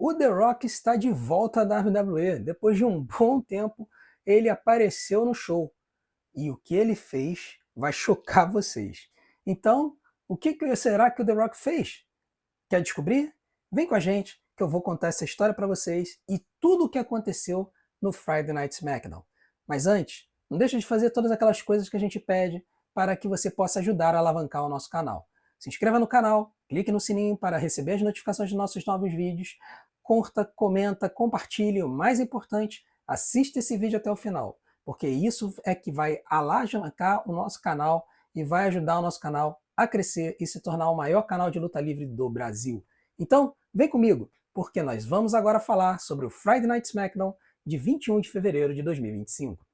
O The Rock está de volta à WWE. Depois de um bom tempo, ele apareceu no show. E o que ele fez vai chocar vocês. Então, será que o The Rock fez? Quer descobrir? Vem com a gente que eu vou contar essa história para vocês e tudo o que aconteceu no Friday Night SmackDown. Mas antes, não deixa de fazer todas aquelas coisas que a gente pede para que você possa ajudar a alavancar o nosso canal. Se inscreva no canal, clique no sininho para receber as notificações de nossos novos vídeos, curta, comenta, compartilhe, o mais importante, assista esse vídeo até o final, porque isso é que vai alavancar o nosso canal e vai ajudar o nosso canal a crescer e se tornar o maior canal de luta livre do Brasil. Então, vem comigo, porque nós vamos agora falar sobre o Friday Night SmackDown de 21 de fevereiro de 2025.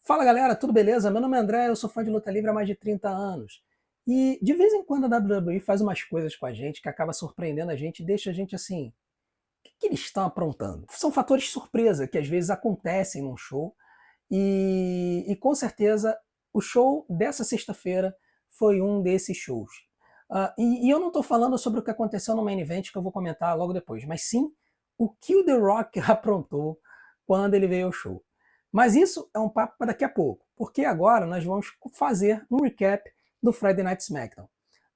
Fala galera, tudo beleza? Meu nome é André, eu sou fã de luta livre há mais de 30 anos. E de vez em quando a WWE faz umas coisas com a gente que acaba surpreendendo a gente e deixa a gente assim, o que eles estão aprontando? São fatores surpresa que às vezes acontecem num show e com certeza o show dessa sexta-feira foi um desses shows. E eu não estou falando sobre o que aconteceu no main event, que eu vou comentar logo depois, mas sim o que o The Rock aprontou quando ele veio ao show. Mas isso é um papo para daqui a pouco, porque agora nós vamos fazer um recap do Friday Night SmackDown.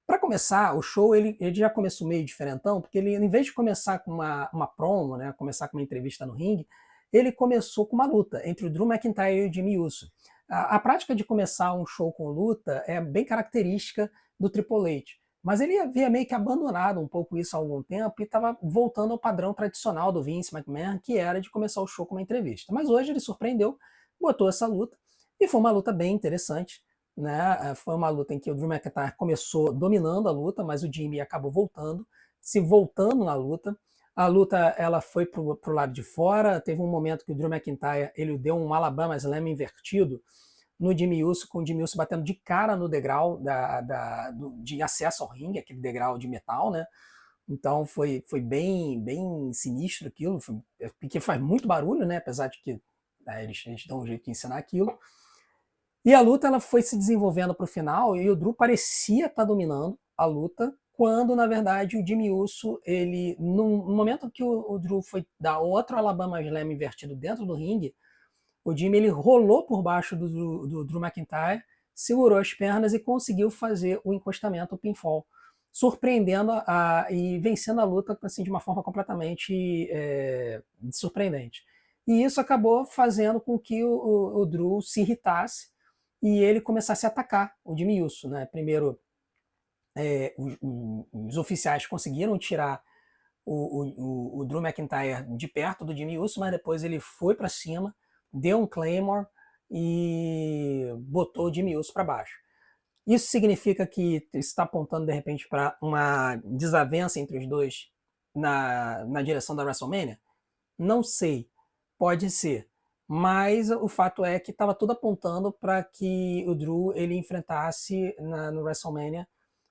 Para começar, o show ele já começou meio diferentão, porque ele, em vez de começar com uma promo, né, começar com uma entrevista no ringue, ele começou com uma luta entre o Drew McIntyre e o Jimmy Uso. A prática de começar um show com luta é bem característica do Triple H, mas ele havia meio que abandonado um pouco isso há algum tempo e estava voltando ao padrão tradicional do Vince McMahon, que era de começar o show com uma entrevista. Mas hoje ele surpreendeu, botou essa luta, e foi uma luta bem interessante. Né? Foi uma luta em que o Drew McIntyre começou dominando a luta, mas o Jimmy acabou se voltando na luta. A luta ela foi para o lado de fora, teve um momento que o Drew McIntyre ele deu um Alabama Slam invertido no Jimmy Uso, com o Jimmy Uso batendo de cara no degrau de acesso ao ringue, aquele degrau de metal, né? Então foi bem sinistro aquilo, porque faz muito barulho, né? Apesar de que eles dão um jeito de ensinar aquilo. E a luta ela foi se desenvolvendo para o final e o Drew parecia estar dominando a luta, quando na verdade o Jimmy Uso, ele, no momento que o Drew foi dar outro Alabama Slam invertido dentro do ringue, o Jimmy ele rolou por baixo do Drew McIntyre, segurou as pernas e conseguiu fazer o encostamento, o pinfall, surpreendendo e vencendo a luta assim, de uma forma completamente surpreendente. E isso acabou fazendo com que o Drew se irritasse e ele começasse a atacar o Jimmy Uso. Né? Primeiro, os oficiais conseguiram tirar o Drew McIntyre de perto do Jimmy Uso, mas depois ele foi para cima, deu um Claymore e botou o Jimmy Uso para baixo. Isso significa que está apontando de repente para uma desavença entre os dois na direção da WrestleMania? Não sei, pode ser. Mas o fato é que estava tudo apontando para que o Drew ele enfrentasse no WrestleMania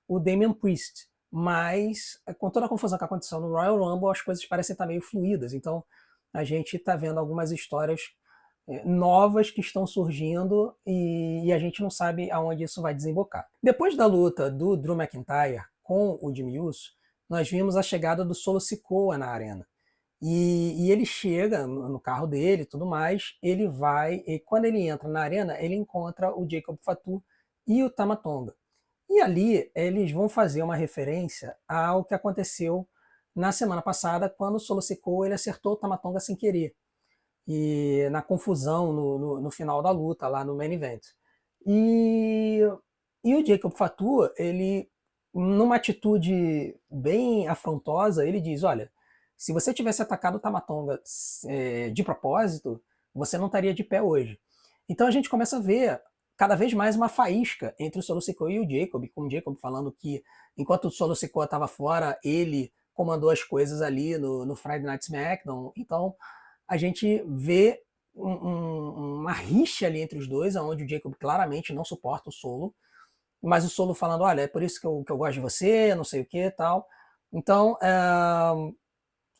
o Damian Priest. Mas com toda a confusão que aconteceu no Royal Rumble, as coisas parecem estar meio fluídas. Então a gente está vendo algumas histórias novas que estão surgindo e a gente não sabe aonde isso vai desembocar. Depois da luta do Drew McIntyre com o Jimmy Uso, nós vimos a chegada do Solo Sikoa na arena. E ele chega no carro dele e tudo mais, ele vai, e quando ele entra na arena, ele encontra o Jacob Fatu e o Tama Tonga. E ali eles vão fazer uma referência ao que aconteceu na semana passada, quando o Solo Sikoa ele acertou o Tama Tonga sem querer, e na confusão no final da luta, lá no main event. E o Jacob Fatu, ele, numa atitude bem afrontosa, ele diz, olha, se você tivesse atacado o Tama Tonga de propósito, você não estaria de pé hoje. Então a gente começa a ver cada vez mais uma faísca entre o Solo Sikoa e o Jacob, com o Jacob falando que enquanto o Solo Sikoa estava fora, ele comandou as coisas ali no Friday Night SmackDown. Então a gente vê uma rixa ali entre os dois, onde o Jacob claramente não suporta o Solo, mas o Solo falando, olha, é por isso que eu gosto de você, não sei o que tal. Então,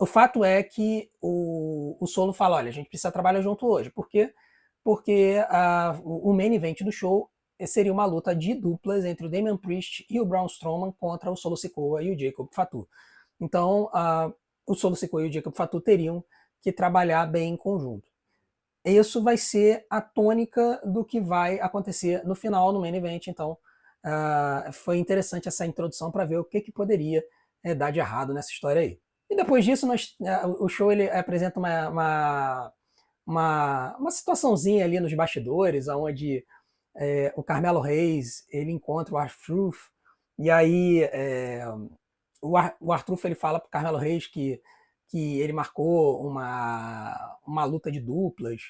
o fato é que o Solo fala, olha, a gente precisa trabalhar junto hoje. Por quê? Porque o main event do show seria uma luta de duplas entre o Damian Priest e o Braun Strowman contra o Solo Sikoa e o Jacob Fatu. Então, o Solo Sikoa e o Jacob Fatu teriam que trabalhar bem em conjunto. Isso vai ser a tônica do que vai acontecer no final, no main event. Então, foi interessante essa introdução para ver o que poderia dar de errado nessa história aí. E depois disso, o show ele apresenta uma situaçãozinha ali nos bastidores, onde o Carmelo Reis ele encontra o R-Truth, e aí o R-Truth ele fala pro Carmelo Reis que ele marcou uma luta de duplas,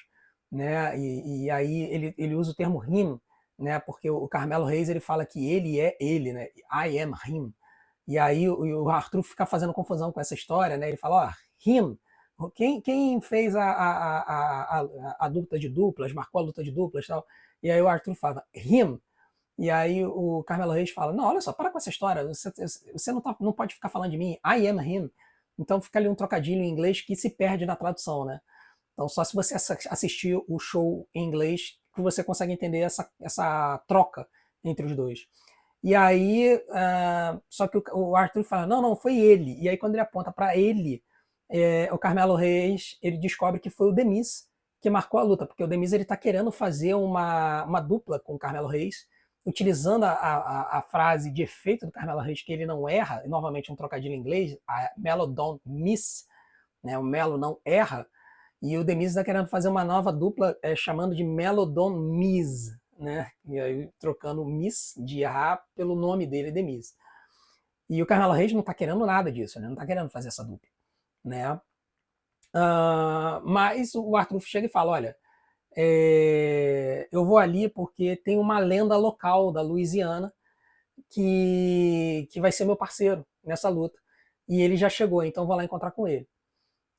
né? E aí ele usa o termo him, né? Porque o Carmelo Reis ele fala que ele é ele, né? I am him. E aí o Arthur fica fazendo confusão com essa história, né? Ele fala, ó, him, quem fez a luta de duplas, marcou a luta de duplas e tal. E aí o Arthur fala, him. E aí o Carmelo Reis fala, não, olha só, para com essa história, você não pode ficar falando de mim, I am him. Então fica ali um trocadilho em inglês que se perde na tradução, né? Então só se você assistir o show em inglês que você consegue entender essa troca entre os dois. E aí, só que o Arthur fala, não, foi ele. E aí quando ele aponta para ele, o Carmelo Reis, ele descobre que foi o Demis que marcou a luta, porque o Demis ele tá querendo fazer uma dupla com o Carmelo Reis, utilizando a frase de efeito do Carmelo Reis, que ele não erra, e novamente um trocadilho em inglês, a Melo don't miss, né, o Melo não erra, e o Demis está querendo fazer uma nova dupla chamando de Melo don't miss, né, e aí trocando miss de errar pelo nome dele, Demis. E o Carmelo Reis não está querendo nada disso, né, não está querendo fazer essa dupla, né. Mas o Arthur chega e fala, olha, eu vou ali porque tem uma lenda local da Louisiana que vai ser meu parceiro nessa luta. E ele já chegou, então vou lá encontrar com ele.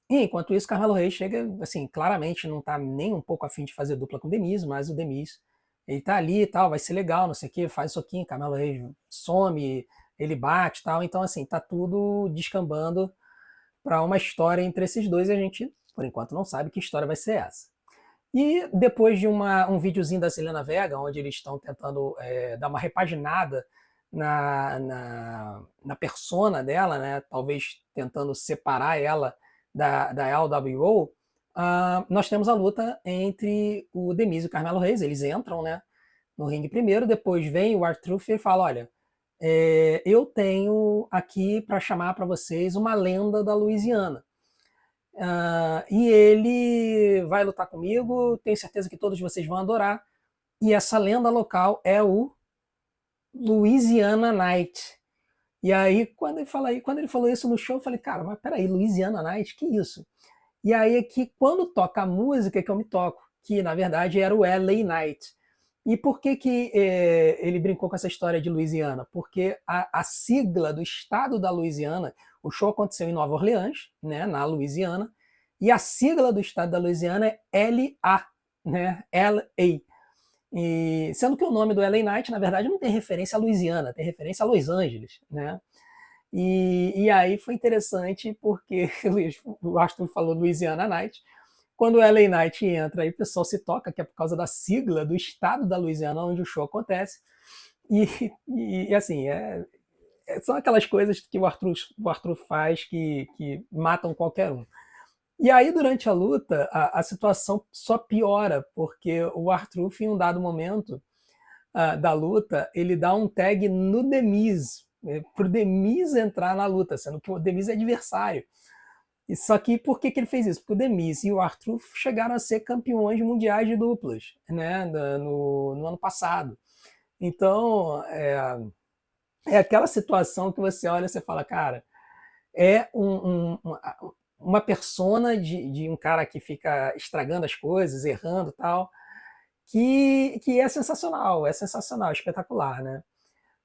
E enquanto isso, Carmelo Reis chega, assim, claramente não tá nem um pouco afim de fazer dupla com o Demis, mas o Demis, ele tá ali e tal, vai ser legal, não sei o que, faz soquinho, Carmelo Reis some, ele bate e tal. Então, assim, tá tudo descambando para uma história entre esses dois e a gente, por enquanto, não sabe que história vai ser essa. E depois de um videozinho da Zelina Vega, onde eles estão tentando dar uma repaginada na persona dela, né? Talvez tentando separar ela da LWO, nós temos a luta entre o Demis e o Carmelo Reis. Eles entram, né, no ringue primeiro, depois vem o R-Truth e fala, olha, eu tenho aqui para chamar para vocês uma lenda da Louisiana. E ele vai lutar comigo, tenho certeza que todos vocês vão adorar. E essa lenda local é o Louisiana Night. E aí, quando ele falou isso no show, eu falei, cara, mas peraí, Louisiana Night, que isso? E aí é que quando toca a música que eu me toco, que na verdade era o LA Night. E por que ele brincou com essa história de Louisiana? Porque a sigla do estado da Louisiana, o show aconteceu em Nova Orleans, né, na Louisiana, e a sigla do estado da Louisiana é LA, né, LA. E, sendo que o nome do LA Night, na verdade, não tem referência a Louisiana, tem referência a Los Angeles, né? E aí foi interessante porque o Arthur falou Louisiana Night. Quando o LA Night entra, aí o pessoal se toca, que é por causa da sigla do estado da Louisiana onde o show acontece. E assim, são aquelas coisas que o Arthur faz que matam qualquer um. E aí, durante a luta, a situação só piora, porque o Arthur, em um dado momento da luta, ele dá um tag no Demis, pro Demis entrar na luta, sendo que o Demis é adversário. E só que por que ele fez isso? Porque o Demis e o Arthur chegaram a ser campeões mundiais de duplas, né, no ano passado. Então, é aquela situação que você olha e você fala, cara, é uma persona de um cara que fica estragando as coisas, errando e tal, que é sensacional, espetacular, né?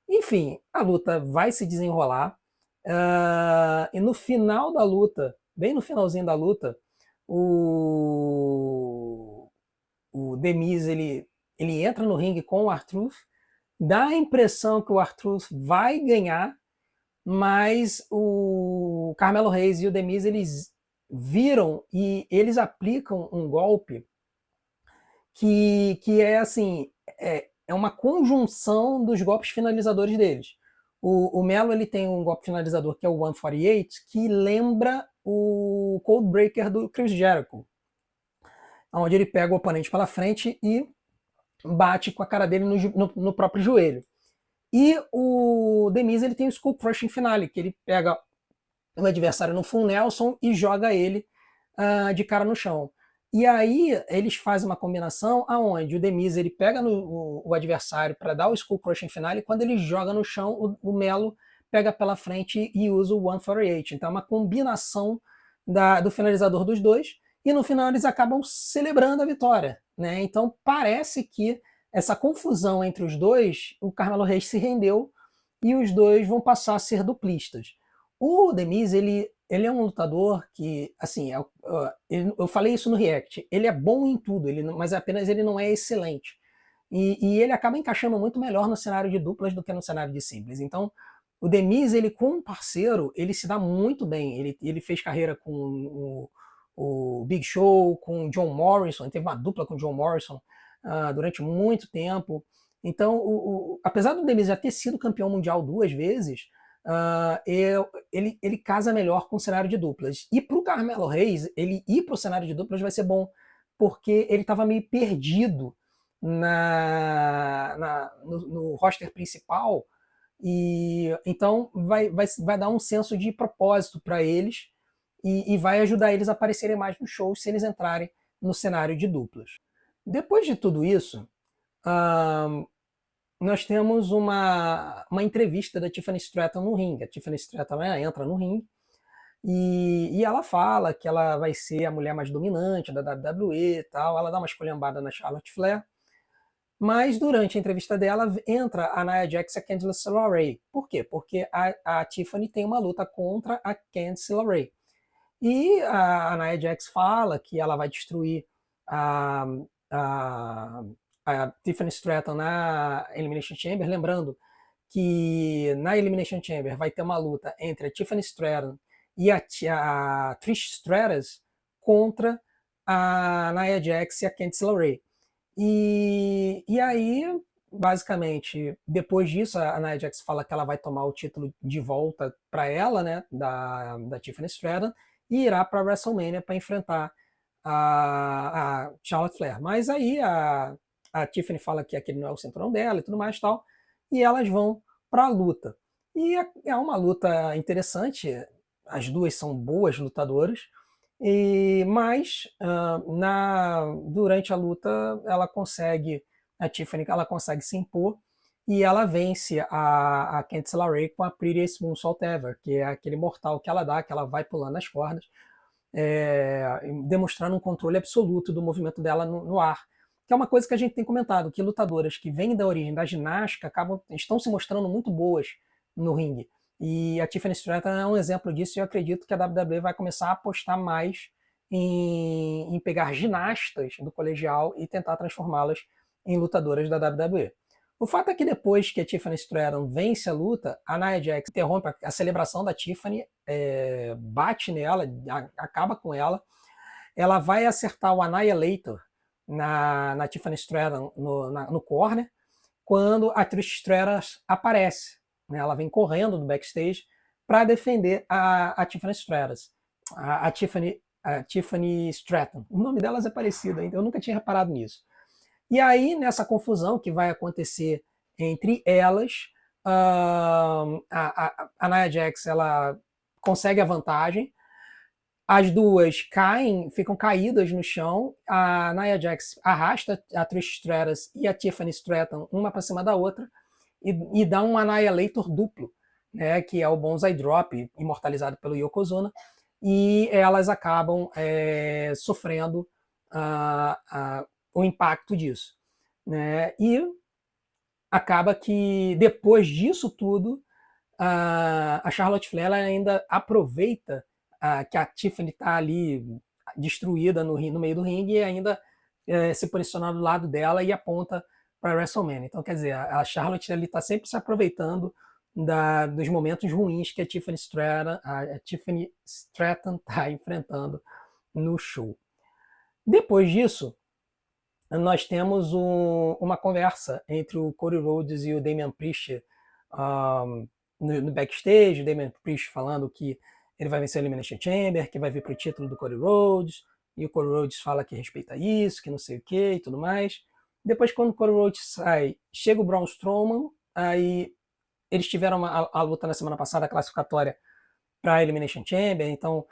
Enfim, a luta vai se desenrolar, e no final da luta, bem no finalzinho da luta, o Demis ele entra no ringue com o R-Truth, dá a impressão que o R-Truth vai ganhar, mas o Carmelo Reis e o Demis eles viram e eles aplicam um golpe que é assim, é uma conjunção dos golpes finalizadores deles. O Melo ele tem um golpe finalizador que é o 148, que lembra o Cold Breaker do Chris Jericho, onde ele pega o oponente pela frente e bate com a cara dele no próprio joelho. E o The Miz, ele tem o Skull Crushing Finale, que ele pega o adversário no Full Nelson e joga ele de cara no chão. E aí eles fazem uma combinação aonde o The Miz, ele pega o adversário para dar o Skull Crushing Finale, e quando ele joga no chão, o Melo pega pela frente e usa o 148. Então é uma combinação do finalizador dos dois, e no final eles acabam celebrando a vitória, né? Então parece que essa confusão entre os dois, o Carmelo Hayes se rendeu e os dois vão passar a ser duplistas. O The Miz, ele é um lutador que, assim, eu falei isso no React, ele é bom em tudo, mas apenas ele não é excelente. E ele acaba encaixando muito melhor no cenário de duplas do que no cenário de simples. Então, o The Miz, ele com um parceiro, ele se dá muito bem. Ele fez carreira com o Big Show, com o John Morrison, ele teve uma dupla com o John Morrison durante muito tempo. Então, apesar do The Miz já ter sido campeão mundial 2 vezes, ele casa melhor com o cenário de duplas. E para o Carmelo Hayes, ele ir para o cenário de duplas vai ser bom, porque ele estava meio perdido no roster principal, e então vai dar um senso de propósito para eles e vai ajudar eles a aparecerem mais no show se eles entrarem no cenário de duplas. Depois de tudo isso, nós temos uma entrevista da Tiffany Stratton no ringue. A Tiffany Stratton entra no ringue e ela fala que ela vai ser a mulher mais dominante da WWE e tal. Ela dá uma esculhambada na Charlotte Flair. Mas durante a entrevista dela entra a Nia Jax e a Candice LeRae. Por quê? Porque a Tiffany tem uma luta contra a Candice LeRae. E a Nia Jax fala que ela vai destruir a Tiffany Stratton na Elimination Chamber, lembrando que na Elimination Chamber vai ter uma luta entre a Tiffany Stratton e a Trish Stratus contra a Nia Jax e a Candice LeRae. E aí, basicamente, depois disso, a Nia Jax fala que ela vai tomar o título de volta para ela, né, da Tiffany Stratton, e irá para a WrestleMania para enfrentar a Charlotte Flair. Mas aí a Tiffany fala que aquele não é o cinturão dela e tudo mais e tal, e elas vão para a luta. E é uma luta interessante, as duas são boas lutadoras, mas durante a luta a Tiffany ela consegue se impor e ela vence a Candice LeRae com a Prettiest Moonsault Ever, que é aquele mortal que ela dá, que ela vai pulando nas cordas, demonstrando um controle absoluto do movimento dela no ar, que é uma coisa que a gente tem comentado, que lutadoras que vêm da origem da ginástica estão se mostrando muito boas no ringue. E a Tiffany Stratton é um exemplo disso, e eu acredito que a WWE vai começar a apostar mais em pegar ginastas do colegial e tentar transformá-las em lutadoras da WWE. O fato é que depois que a Tiffany Stratton vence a luta, a Nia Jax interrompe a celebração da Tiffany, bate nela, acaba com ela. Ela vai acertar o Annihilator na Tiffany Stratton no corner, quando a Trish Stratus aparece. Né? Ela vem correndo do backstage para defender a Tiffany Stratus. A Tiffany Stratton. O nome delas é parecido, eu nunca tinha reparado nisso. E aí, nessa confusão que vai acontecer entre elas, a Nia Jax ela consegue a vantagem, as duas ficam caídas no chão, a Nia Jax arrasta a Trish Stratus e a Tiffany Stratton uma para cima da outra e dá um Annihilator duplo, né, que é o Bonsai Drop, imortalizado pelo Yokozuna, e elas acabam sofrendo o impacto disso. Né? E acaba que depois disso tudo, a Charlotte Flair ainda aproveita que a Tiffany está ali destruída no meio do ringue e ainda se posiciona do lado dela e aponta para a WrestleMania. Então, quer dizer, a Charlotte está sempre se aproveitando dos momentos ruins que a Tiffany Stratton está enfrentando no show. Depois disso, nós temos uma conversa entre o Cody Rhodes e o Damian Priest no backstage, o Damian Priest falando que ele vai vencer o Elimination Chamber, que vai vir pro título do Cody Rhodes, e o Cody Rhodes fala que respeita isso, que não sei o que e tudo mais. Depois, quando o Cody Rhodes sai, chega o Braun Strowman, aí eles tiveram a luta na semana passada, classificatória para a Elimination Chamber, então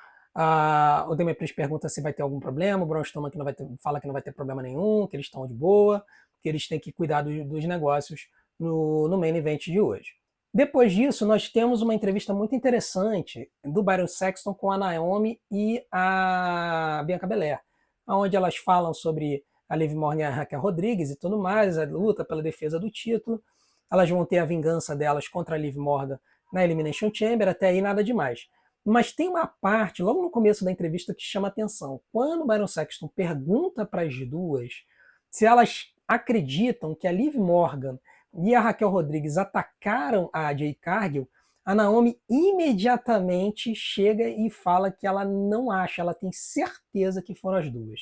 o Damian Priest pergunta se vai ter algum problema, o Braun Strowman que não vai ter, fala que não vai ter problema nenhum, que eles estão de boa, que eles têm que cuidar dos negócios no main event de hoje. Depois disso, nós temos uma entrevista muito interessante do Byron Saxton com a Naomi e a Bianca Belair, onde elas falam sobre a Liv Morgan e a Raquel Rodrigues e tudo mais, a luta pela defesa do título. Elas vão ter a vingança delas contra a Liv Morgan na Elimination Chamber, até aí nada demais. Mas tem uma parte, logo no começo da entrevista, que chama atenção. Quando o Byron Saxton pergunta para as duas se elas acreditam que a Liv Morgan e a Raquel Rodrigues atacaram a Jade Cargill, a Naomi imediatamente chega e fala que ela não acha, ela tem certeza que foram as duas.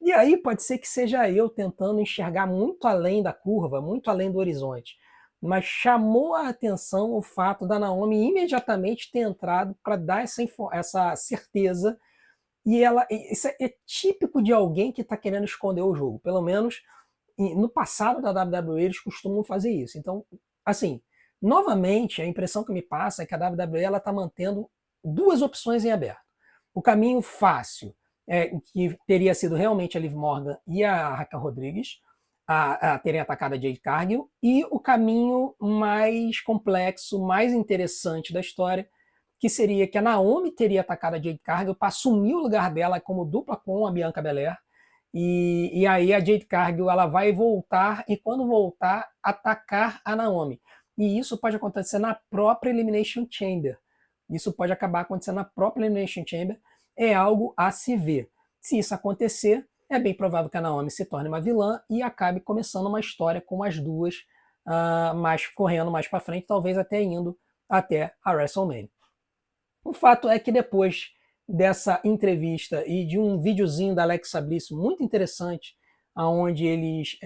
E aí pode ser que seja eu tentando enxergar muito além da curva, muito além do horizonte. Mas chamou a atenção o fato da Naomi imediatamente ter entrado para dar essa certeza. E isso é típico de alguém que está querendo esconder o jogo. Pelo menos no passado da WWE eles costumam fazer isso. Então, assim, novamente, a impressão que me passa é que a WWE está mantendo duas opções em aberto. O caminho fácil, que teria sido realmente a Liv Morgan e a Raquel Rodrigues a terem atacado a Jade Cargill, e o caminho mais complexo, mais interessante da história, que seria que a Naomi teria atacado a Jade Cargill para assumir o lugar dela como dupla com a Bianca Belair, e aí a Jade Cargill ela vai voltar, e quando voltar, atacar a Naomi. E isso pode acontecer na própria Elimination Chamber. Isso pode acabar acontecendo na própria Elimination Chamber. É algo a se ver. Se isso acontecer, é bem provável que a Naomi se torne uma vilã e acabe começando uma história com as duas, correndo mais para frente, talvez até indo até a WrestleMania. O fato é que depois dessa entrevista e de um videozinho da Alexa Bliss muito interessante, onde eles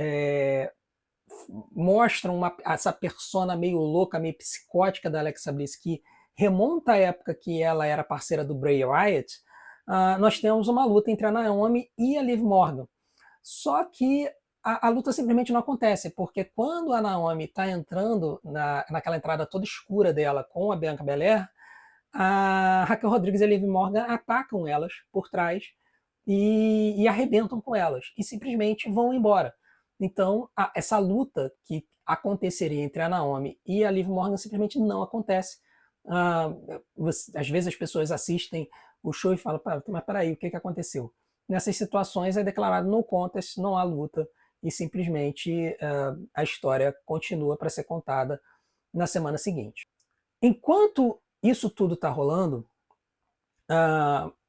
mostram essa persona meio louca, meio psicótica da Alexa Bliss, que remonta à época que ela era parceira do Bray Wyatt, nós temos uma luta entre a Naomi e a Liv Morgan. Só que a luta simplesmente não acontece, porque quando a Naomi está entrando naquela entrada toda escura dela com a Bianca Belair, a Raquel Rodrigues e a Liv Morgan atacam elas por trás e arrebentam com elas, e simplesmente vão embora. Então, essa luta que aconteceria entre a Naomi e a Liv Morgan simplesmente não acontece. Às vezes as pessoas assistem o show e falam, mas peraí, o que aconteceu? Nessas situações é declarado no contest, não há luta, e simplesmente a história continua para ser contada na semana seguinte. Enquanto isso tudo está rolando,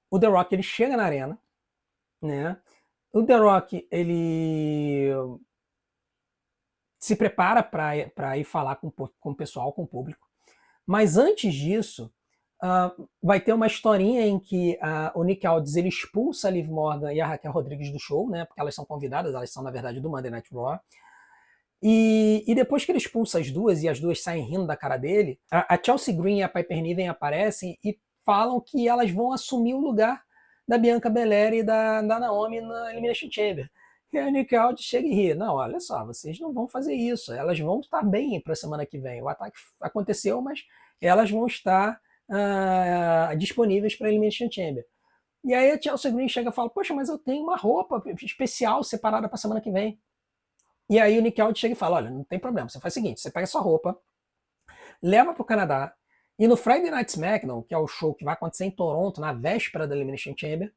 o The Rock ele chega na arena, né? O The Rock ele se prepara para ir falar com o pessoal, com o público. Mas antes disso, vai ter uma historinha em que o Nick Aldis ele expulsa a Liv Morgan e a Raquel Rodrigues do show, né? Porque elas são convidadas, elas são na verdade do Monday Night Raw. E depois que ele expulsa as duas e as duas saem rindo da cara dele, a Chelsea Green e a Piper Niven aparecem e falam que elas vão assumir o lugar da Bianca Belair e da Naomi na Elimination Chamber. E a Nick Aldis chega e ri. Não, olha só, vocês não vão fazer isso. Elas vão estar bem para a semana que vem. O ataque aconteceu, mas elas vão estar disponíveis para a Elimination Chamber. E aí a Chelsea Green chega e fala, poxa, mas eu tenho uma roupa especial separada para a semana que vem. E aí o Nick Aldis chega e fala, olha, não tem problema, você faz o seguinte, você pega a sua roupa, leva para o Canadá, e no Friday Night SmackDown, que é o show que vai acontecer em Toronto, na véspera da Elimination Chamber,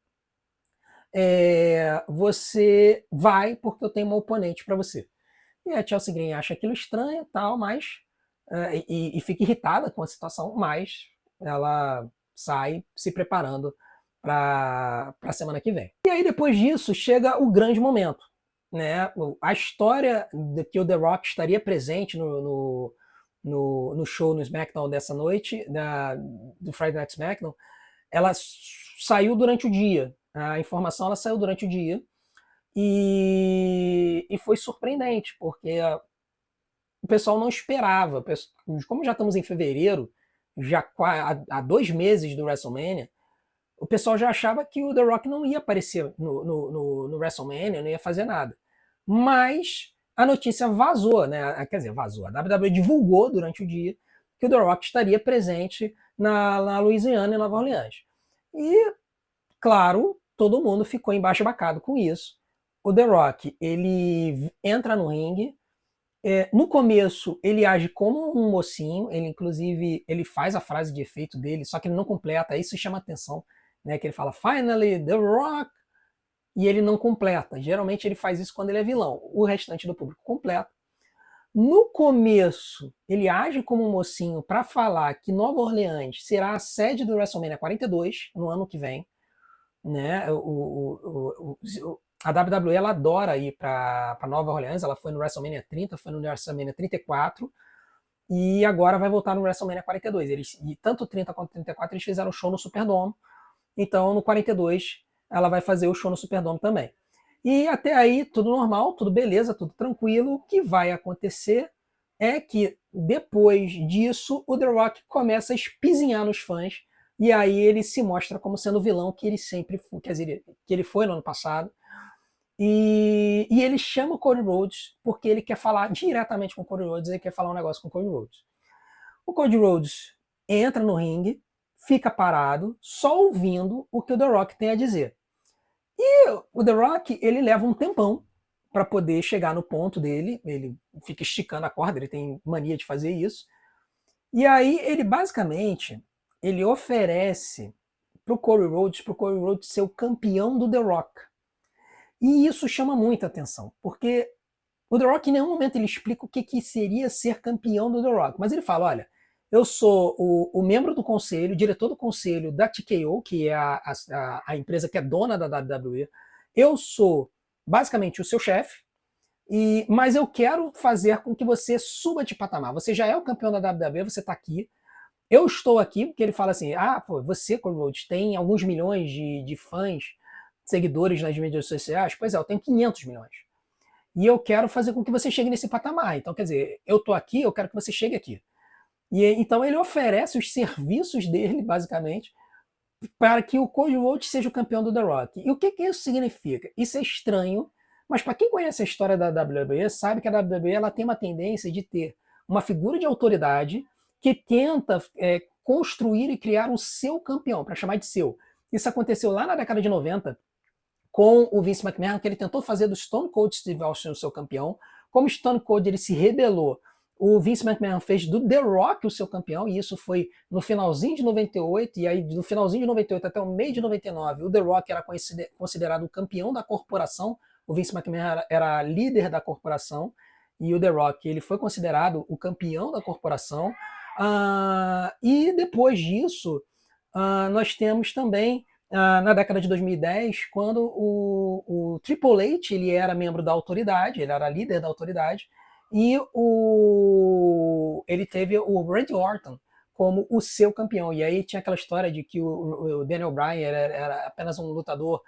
você vai porque eu tenho uma oponente para você. E a Chelsea Green acha aquilo estranho tal, mas e fica irritada com a situação, mas ela sai se preparando para a semana que vem. E aí depois disso chega o grande momento, né? A história de que o The Rock estaria presente no show no SmackDown dessa noite, do Friday Night SmackDown, ela saiu durante o dia. A informação ela saiu durante o dia e foi surpreendente, porque o pessoal não esperava. Como já estamos em fevereiro, já há 2 meses do WrestleMania, o pessoal já achava que o The Rock não ia aparecer no WrestleMania, não ia fazer nada. Mas a notícia vazou, né? Quer dizer, vazou. A WWE divulgou durante o dia que o The Rock estaria presente na Louisiana e Nova Orleans. E, claro, todo mundo ficou embasbacado com isso. O The Rock, ele entra no ringue. No começo, ele age como um mocinho, ele inclusive ele faz a frase de efeito dele, só que ele não completa, isso chama atenção, né? Que ele fala, Finally, The Rock, e ele não completa. Geralmente ele faz isso quando ele é vilão, o restante do público completa. No começo, ele age como um mocinho para falar que Nova Orleans será a sede do WrestleMania 42 no ano que vem, né? A WWE ela adora ir para Nova Orleans, ela foi no WrestleMania 30, foi no WrestleMania 34 e agora vai voltar no WrestleMania 42. E tanto 30 quanto 34 eles fizeram show no Superdome, então no 42 ela vai fazer o show no Superdome também. E até aí tudo normal, tudo beleza, tudo tranquilo. O que vai acontecer é que depois disso o The Rock começa a espizinhar nos fãs e aí ele se mostra como sendo o vilão que ele sempre foi, quer dizer, que ele foi no ano passado. E ele chama o Cody Rhodes porque ele quer falar diretamente com o Cody Rhodes, ele quer falar um negócio com o Cody Rhodes. O Cody Rhodes entra no ringue, fica parado, só ouvindo o que o The Rock tem a dizer. E o The Rock, ele leva um tempão para poder chegar no ponto dele, ele fica esticando a corda, ele tem mania de fazer isso. E aí ele basicamente, ele oferece pro Cody Rhodes ser o campeão do The Rock. E isso chama muita atenção, porque o The Rock em nenhum momento ele explica o que seria ser campeão do The Rock, mas ele fala, olha, eu sou o membro do conselho, diretor do conselho da TKO, que é a empresa que é dona da WWE, eu sou basicamente o seu chefe, mas eu quero fazer com que você suba de patamar. Você já é o campeão da WWE, você está aqui, eu estou aqui, porque ele fala assim, pô, você, Cody Rhodes, tem alguns milhões de fãs, seguidores nas mídias sociais, pois é, eu tenho 500 milhões. E eu quero fazer com que você chegue nesse patamar. Então, quer dizer, eu tô aqui, eu quero que você chegue aqui. E então ele oferece os serviços dele, basicamente, para que o Cody Rhodes seja o campeão do The Rock. E o que isso significa? Isso é estranho, mas para quem conhece a história da WWE, sabe que a WWE ela tem uma tendência de ter uma figura de autoridade que tenta construir e criar o seu campeão, para chamar de seu. Isso aconteceu lá na década de 90, com o Vince McMahon, que ele tentou fazer do Stone Cold Steve Austin o seu campeão. Como Stone Cold ele se rebelou, o Vince McMahon fez do The Rock o seu campeão, e isso foi no finalzinho de 98, e aí do finalzinho de 98 até o meio de 99, o The Rock era considerado o campeão da corporação, o Vince McMahon era líder da corporação, e o The Rock ele foi considerado o campeão da corporação. E depois disso, nós temos também na década de 2010, quando o Triple H ele era membro da autoridade, ele era líder da autoridade, e ele teve o Randy Orton como o seu campeão. E aí tinha aquela história de que o Daniel Bryan era apenas um lutador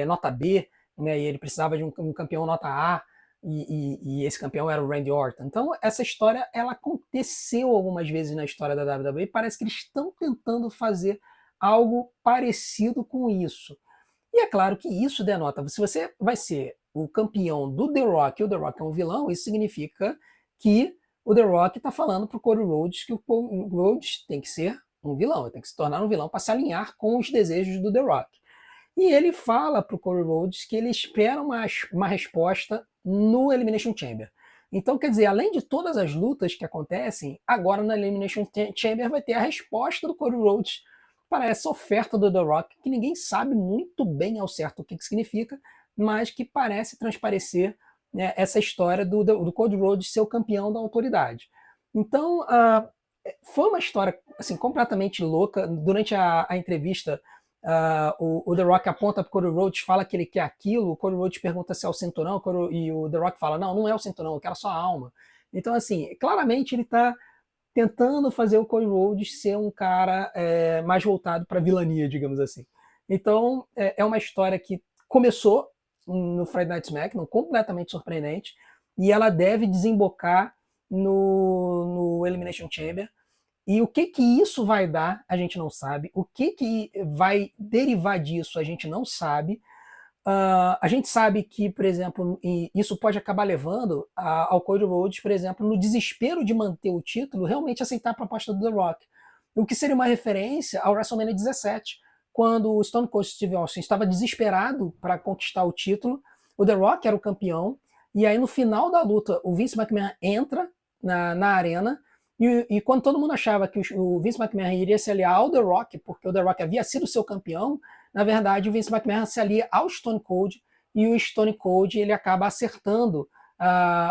nota B, né, e ele precisava de um campeão nota A, e esse campeão era o Randy Orton. Então essa história ela aconteceu algumas vezes na história da WWE e parece que eles estão tentando fazer algo parecido com isso. E é claro que isso denota, se você vai ser o campeão do The Rock e o The Rock é um vilão, isso significa que o The Rock está falando para o Cody Rhodes que o Cody Rhodes tem que ser um vilão, tem que se tornar um vilão para se alinhar com os desejos do The Rock. E ele fala para o Cody Rhodes que ele espera uma resposta no Elimination Chamber. Então, quer dizer, além de todas as lutas que acontecem, agora na Elimination Chamber vai ter a resposta do Cody Rhodes para essa oferta do The Rock, que ninguém sabe muito bem ao certo o que significa, mas que parece transparecer, né, essa história do Cody Rhodes ser o campeão da autoridade. Então, foi uma história assim, completamente louca. Durante a entrevista, o The Rock aponta para o Cody Rhodes, fala que ele quer aquilo, o Cody Rhodes pergunta se é o cinturão, e o The Rock fala, não é o cinturão, eu quero só a alma. Então, assim, claramente ele está tentando fazer o Cody Rhodes ser um cara mais voltado para vilania, digamos assim. Então, é uma história que começou no Friday Night SmackDown, completamente surpreendente, e ela deve desembocar no Elimination Chamber. E o que que isso vai dar, a gente não sabe. O que que vai derivar disso, a gente não sabe. A gente sabe que, por exemplo, isso pode acabar levando ao Cody Rhodes, por exemplo, no desespero de manter o título, realmente aceitar a proposta do The Rock. O que seria uma referência ao WrestleMania 17, quando o Stone Cold Steve Austin estava desesperado para conquistar o título, o The Rock era o campeão, e aí no final da luta o Vince McMahon entra na arena, e quando todo mundo achava que o Vince McMahon iria se aliar ao The Rock, porque o The Rock havia sido seu campeão, na verdade o Vince McMahon se alia ao Stone Cold, e o Stone Cold ele acaba acertando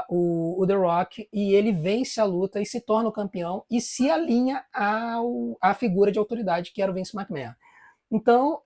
o The Rock, e ele vence a luta e se torna o campeão e se alinha à figura de autoridade que era o Vince McMahon. Então,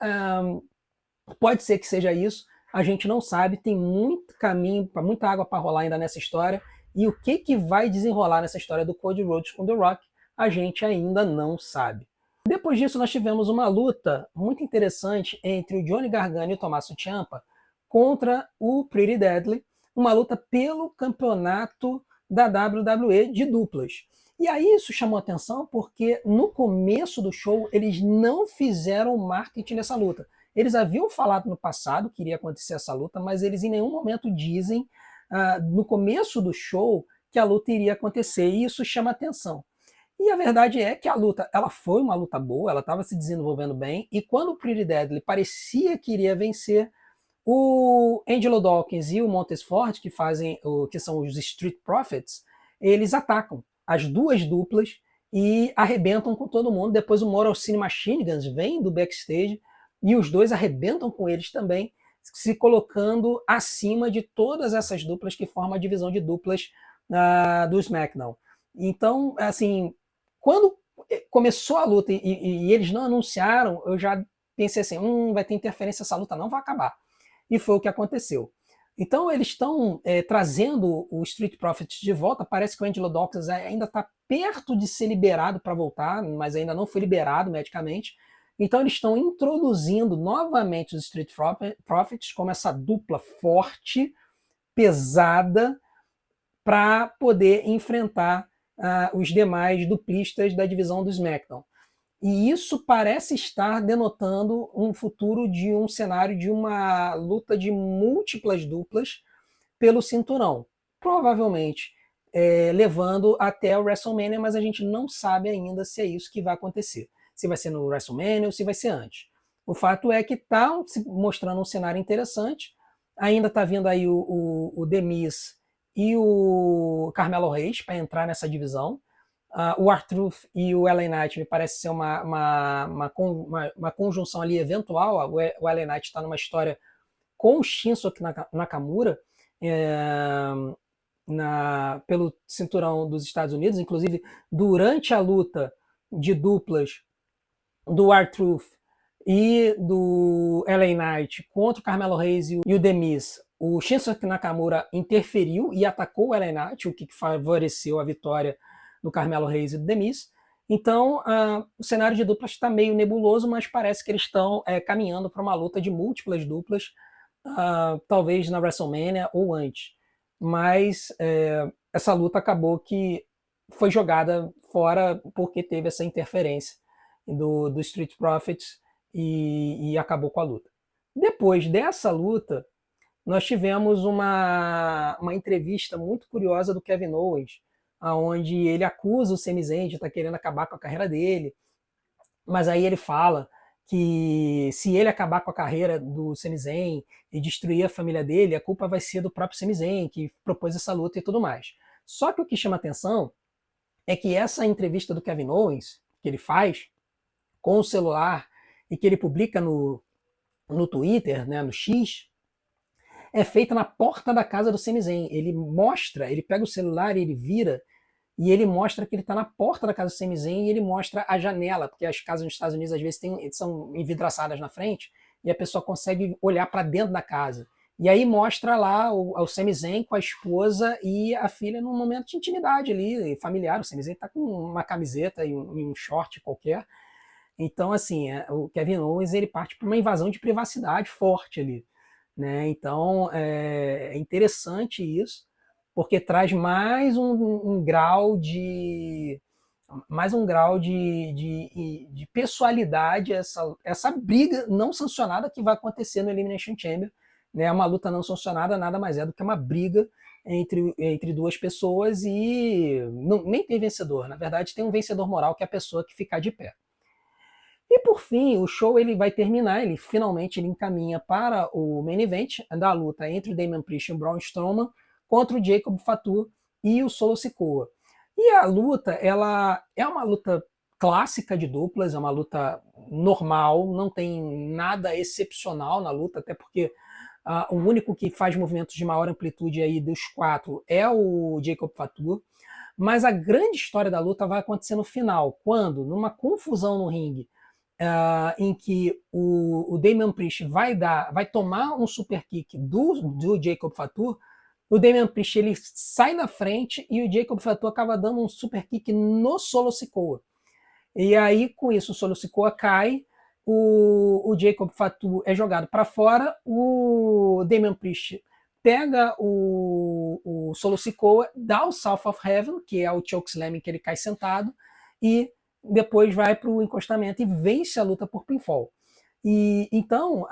pode ser que seja isso, a gente não sabe, tem muito caminho, muita água para rolar ainda nessa história, e o que, que vai desenrolar nessa história do Cody Rhodes com The Rock, a gente ainda não sabe. Depois disso, nós tivemos uma luta muito interessante entre o Johnny Gargano e o Tommaso Ciampa contra o Pretty Deadly, uma luta pelo campeonato da WWE de duplas. E aí isso chamou atenção porque no começo do show eles não fizeram marketing dessa luta. Eles haviam falado no passado que iria acontecer essa luta, mas eles em nenhum momento dizem no começo do show que a luta iria acontecer, e isso chama atenção. E a verdade é que a luta, ela foi uma luta boa, ela estava se desenvolvendo bem, e quando o Pretty Deadly parecia que iria vencer, o Angelo Dawkins e o Montez Ford, que são os Street Profits, eles atacam as duas duplas e arrebentam com todo mundo. Depois o Motor City Machine Guns vem do backstage e os dois arrebentam com eles também, se colocando acima de todas essas duplas que formam a divisão de duplas do SmackDown. Então, assim, quando começou a luta e eles não anunciaram, eu já pensei assim, vai ter interferência, essa luta não vai acabar. E foi o que aconteceu. Então eles estão trazendo o Street Profits de volta, parece que o Angelo Dawkins ainda está perto de ser liberado para voltar, mas ainda não foi liberado medicamente. Então eles estão introduzindo novamente os Street Profits como essa dupla forte, pesada, para poder enfrentar os demais duplistas da divisão do SmackDown. E isso parece estar denotando um futuro de um cenário de uma luta de múltiplas duplas pelo cinturão. Provavelmente levando até o WrestleMania, mas a gente não sabe ainda se é isso que vai acontecer. Se vai ser no WrestleMania ou se vai ser antes. O fato é que está mostrando um cenário interessante. Ainda está vindo aí o The Miz e o Carmelo Reis para entrar nessa divisão. O R-Truth e o LA Knight me parece ser uma conjunção ali eventual. O LA Knight está numa história com o Shinsuke Nakamura pelo cinturão dos Estados Unidos. Inclusive, durante a luta de duplas do R-Truth e do LA Knight contra o Carmelo Reis e o The Miz, o Shinsuke Nakamura interferiu e atacou o LA Knight, o que favoreceu a vitória do Carmelo Reis e do The Miz. Então, o cenário de duplas está meio nebuloso, mas parece que eles estão caminhando para uma luta de múltiplas duplas, talvez na WrestleMania ou antes. Mas essa luta acabou que foi jogada fora porque teve essa interferência do Street Profits e acabou com a luta. Depois dessa luta, nós tivemos uma entrevista muito curiosa do Kevin Owens, onde ele acusa o Sami Zayn de estar querendo acabar com a carreira dele, mas aí ele fala que se ele acabar com a carreira do Sami Zayn e destruir a família dele, a culpa vai ser do próprio Sami Zayn, que propôs essa luta e tudo mais. Só que o que chama atenção é que essa entrevista do Kevin Owens, que ele faz com o celular e que ele publica no Twitter, né, no X, é feita na porta da casa do Sami Zayn. Ele pega o celular e ele vira e ele mostra que ele está na porta da casa do Sami Zayn e ele mostra a janela, porque as casas nos Estados Unidos às vezes são envidraçadas na frente e a pessoa consegue olhar para dentro da casa. E aí mostra lá o Sami Zayn com a esposa e a filha num momento de intimidade ali, familiar. O Sami Zayn está com uma camiseta e um short qualquer. Então, assim, o Kevin Owens ele parte para uma invasão de privacidade forte ali. Né? Então é interessante isso, porque traz mais um grau de mais um grau de pessoalidade essa briga não sancionada que vai acontecer no Elimination Chamber. Né? Uma luta não sancionada nada mais é do que uma briga entre duas pessoas e não, nem tem vencedor. Na verdade, tem um vencedor moral, que é a pessoa que ficar de pé. E por fim, o show ele vai terminar, ele finalmente ele encaminha para o main event da luta entre o Damian Priest e o Braun Strowman contra o Jacob Fatu e o Solo Sikoa. E a luta, ela é uma luta clássica de duplas, é uma luta normal, não tem nada excepcional na luta, até porque o único que faz movimentos de maior amplitude aí dos quatro é o Jacob Fatu. Mas a grande história da luta vai acontecer no final, quando, numa confusão no ringue, em que o Damian Priest vai tomar um super kick do Jacob Fatu, o Damian Priest ele sai na frente e o Jacob Fatu acaba dando um super kick no Solo Sikoa. E aí, com isso, o Solo Sikoa cai, o Jacob Fatu é jogado para fora, o Damian Priest pega o Solo Sikoa, dá o South of Heaven, que é o chokeslam que ele cai sentado, e depois vai para o encostamento e vence a luta por pinfall. E então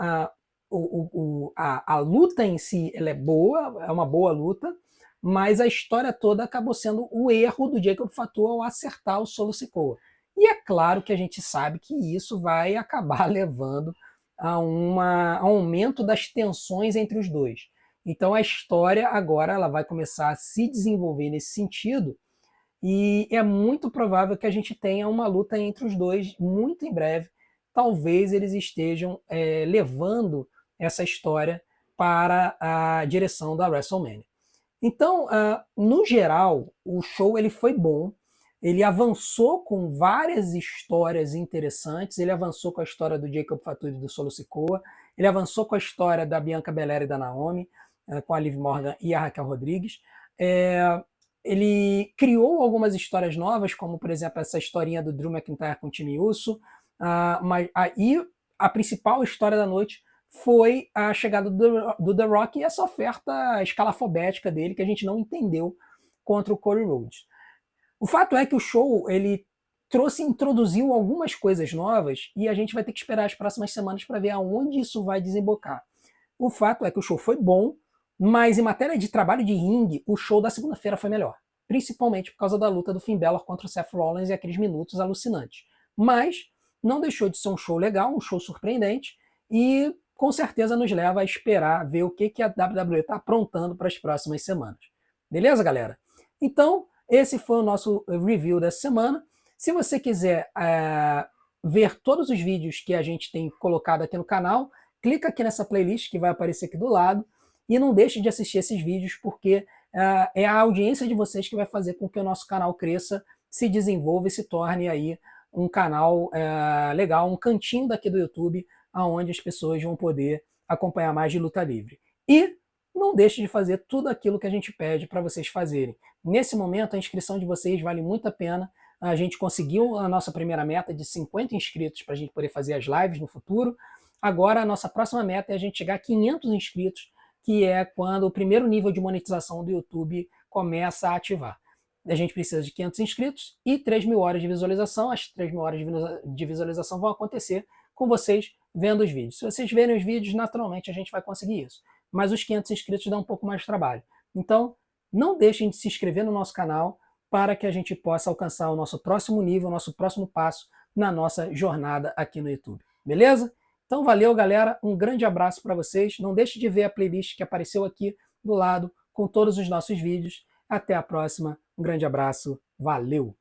a luta em si ela é boa, é uma boa luta, mas a história toda acabou sendo o erro do Jacob Fatu ao acertar o Solo Sikoa. E é claro que a gente sabe que isso vai acabar levando a um aumento das tensões entre os dois. Então a história agora ela vai começar a se desenvolver nesse sentido, e é muito provável que a gente tenha uma luta entre os dois muito em breve. Talvez eles estejam levando essa história para a direção da WrestleMania. Então, no geral, o show ele foi bom. Ele avançou com várias histórias interessantes. Ele avançou com a história do Jacob Fatu e do Solo Sikoa. Ele avançou com a história da Bianca Belair e da Naomi, com a Liv Morgan e a Raquel Rodrigues. Ele criou algumas histórias novas, como, por exemplo, essa historinha do Drew McIntyre com o time Uso. Mas aí a principal história da noite foi a chegada do The Rock e essa oferta escalafobética dele, que a gente não entendeu, contra o Cody Rhodes. O fato é que o show ele introduziu algumas coisas novas e a gente vai ter que esperar as próximas semanas para ver aonde isso vai desembocar. O fato é que o show foi bom, mas em matéria de trabalho de ringue, o show da segunda-feira foi melhor. Principalmente por causa da luta do Finn Balor contra o Seth Rollins e aqueles minutos alucinantes. Mas não deixou de ser um show legal, um show surpreendente, e com certeza nos leva a esperar ver o que a WWE está aprontando para as próximas semanas. Beleza, galera? Então, esse foi o nosso review dessa semana. Se você quiser ver todos os vídeos que a gente tem colocado aqui no canal, clica aqui nessa playlist que vai aparecer aqui do lado e não deixe de assistir esses vídeos, porque é a audiência de vocês que vai fazer com que o nosso canal cresça, se desenvolva e se torne aí um canal legal, um cantinho daqui do YouTube, onde as pessoas vão poder acompanhar mais de luta livre. E não deixe de fazer tudo aquilo que a gente pede para vocês fazerem. Nesse momento, a inscrição de vocês vale muito a pena. A gente conseguiu a nossa primeira meta de 50 inscritos para a gente poder fazer as lives no futuro. Agora, a nossa próxima meta é a gente chegar a 500 inscritos, que é quando o primeiro nível de monetização do YouTube começa a ativar. A gente precisa de 500 inscritos e 3 mil horas de visualização. As 3 mil horas de visualização vão acontecer com vocês vendo os vídeos. Se vocês verem os vídeos, naturalmente a gente vai conseguir isso. Mas os 500 inscritos dão um pouco mais de trabalho. Então, não deixem de se inscrever no nosso canal para que a gente possa alcançar o nosso próximo nível, o nosso próximo passo na nossa jornada aqui no YouTube. Beleza? Então, valeu, galera. Um grande abraço para vocês. Não deixe de ver a playlist que apareceu aqui do lado com todos os nossos vídeos. Até a próxima. Um grande abraço. Valeu!